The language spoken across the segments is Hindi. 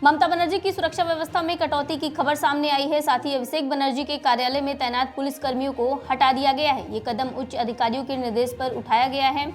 ममता बनर्जी की सुरक्षा व्यवस्था में कटौती की खबर सामने आई है। साथ ही अभिषेक बनर्जी के कार्यालय में तैनात पुलिस कर्मियों को हटा दिया गया है। ये कदम उच्च अधिकारियों के निर्देश पर उठाया गया है,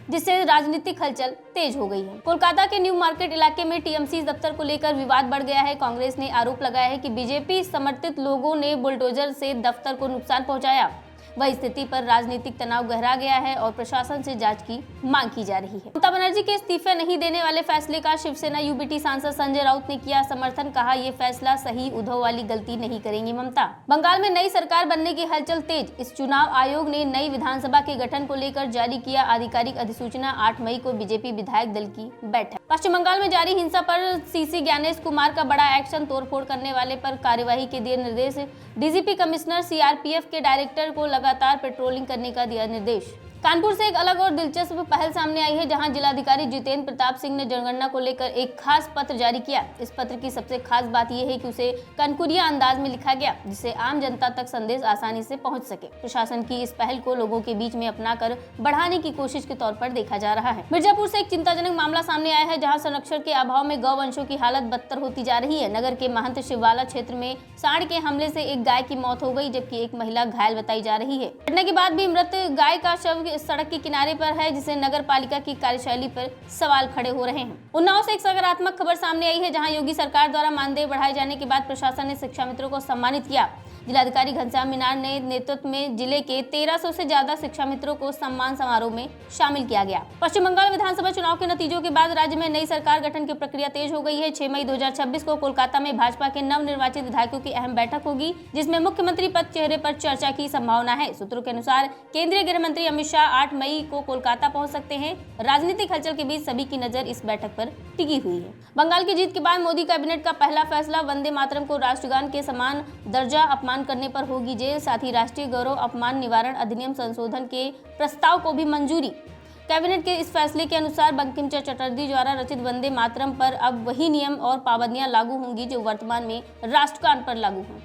जिससे राजनीतिक हलचल तेज हो गई है। कोलकाता के न्यू मार्केट इलाके में टीएमसी दफ्तर को लेकर विवाद बढ़ गया है। कांग्रेस ने आरोप लगाया है कि बीजेपी समर्थित लोगों ने बुलडोजर से दफ्तर को नुकसान पहुंचाया। वह स्थिति पर राजनीतिक तनाव गहरा गया है और प्रशासन से जांच की मांग की जा रही है। ममता बनर्जी के इस्तीफे नहीं देने वाले फैसले का शिवसेना यूबीटी सांसद संजय राउत ने किया समर्थन। कहा, ये फैसला सही, उद्धव वाली गलती नहीं करेंगी ममता। बंगाल में नई सरकार बनने की हलचल तेज। इस चुनाव आयोग ने नई विधानसभा के गठन को लेकर जारी किया आधिकारिक अधिसूचना। 8 मई को बीजेपी विधायक दल की बैठक। पश्चिम बंगाल में जारी हिंसा पर सीसी ज्ञानेश कुमार का बड़ा एक्शन। तोड़फोड़ करने वाले पर कार्यवाही के दिए निर्देश। डीजीपी कमिश्नर सीआरपीएफ के डायरेक्टर को लगातार पेट्रोलिंग करने का दिया निर्देश। कानपुर से एक अलग और दिलचस्प पहल सामने आई है, जहां जिलाधिकारी जितेंद्र प्रताप सिंह ने जनगणना को लेकर एक खास पत्र जारी किया। इस पत्र की सबसे खास बात यह है कि उसे कनकुरिया अंदाज में लिखा गया, जिससे आम जनता तक संदेश आसानी से पहुंच सके। प्रशासन की इस पहल को लोगों के बीच में अपनाकर बढ़ाने की कोशिश के तौर पर देखा जा रहा है। मिर्जापुर से एक चिंताजनक मामला सामने आया है, जहाँ संरक्षण के अभाव में गौवंशों की हालत बदतर होती जा रही है। नगर के महंत शिववाला क्षेत्र में सांड के हमले से एक गाय की मौत हो गई, जबकि एक महिला घायल बताई जा रही है। घटना के बाद भी मृत गाय का शव सड़क के किनारे पर है, जिससे नगर पालिका की कार्यशैली पर सवाल खड़े हो रहे हैं। उन्नाव से एक सकारात्मक खबर सामने आई है, जहां योगी सरकार द्वारा मानदेय बढ़ाए जाने के बाद प्रशासन ने शिक्षा मित्रों को सम्मानित किया। जिलाधिकारी घनश्याम मीनार ने नेतृत्व में जिले के 1300 से ज्यादा शिक्षा मित्रों को सम्मान समारोह में शामिल किया गया। पश्चिम बंगाल विधानसभा चुनाव के नतीजों के बाद राज्य में नई सरकार गठन की प्रक्रिया तेज हो गई है। 6 मई 2026 को कोलकाता में भाजपा के नवनिर्वाचित विधायकों की अहम बैठक होगी, जिसमें मुख्यमंत्री पद चेहरे पर चर्चा की संभावना है। सूत्रों के अनुसार केंद्रीय गृह मंत्री अमित शाह 8 मई को कोलकाता पहुंच सकते हैं। राजनीतिक हलचल के बीच सभी की नजर इस बैठक पर टिकी हुई है। बंगाल की जीत के बाद मोदी कैबिनेट का पहला फैसला, वंदे मातरम को राष्ट्रगान के समान दर्जा अपमान करने पर होगी जेल। साथ ही राष्ट्रीय गौरव अपमान निवारण अधिनियम संशोधन के प्रस्ताव को भी मंजूरी। कैबिनेट के इस फैसले के अनुसार बंकिम चंद्र चटर्जी द्वारा रचित वंदे मातरम पर अब वही नियम और पाबंदियां लागू होंगी जो वर्तमान में राष्ट्रगान पर लागू हैं।